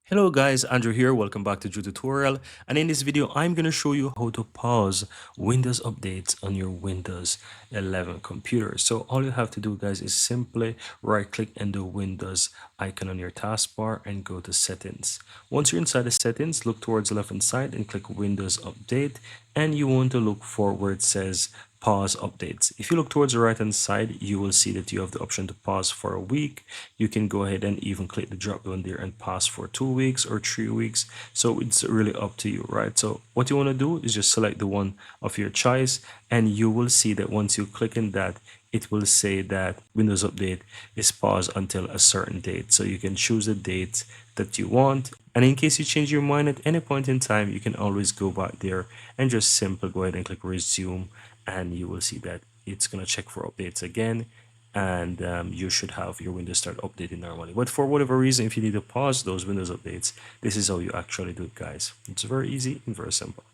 Hello guys, Andrew here. Welcome back to Drew Tutorial. And in this video, I'm going to show you how to pause Windows updates on your Windows 11 computer. So all you have to do guys is simply right click in the Windows icon on your taskbar and go to settings. Once you're inside the settings, look towards the left hand side and click Windows Update. And you want to look for where it says pause updates. If you look towards the right hand side, you will see that you have the option to pause for a week. You can go ahead and even click the drop down there and pause for 2 weeks or 3 weeks. So it's really up to you, right? So what you want to do is just select the one of your choice, and you will see that once you click in that, it will say that Windows Update is paused until a certain date. So you can choose the date that you want. And in case you change your mind at any point in time, you can always go back there and just simply go ahead and click resume, and you will see that it's going to check for updates again, and you should have your Windows start updating normally. But for whatever reason, if you need to pause those Windows updates, this is how you actually do it, guys. It's very easy and very simple.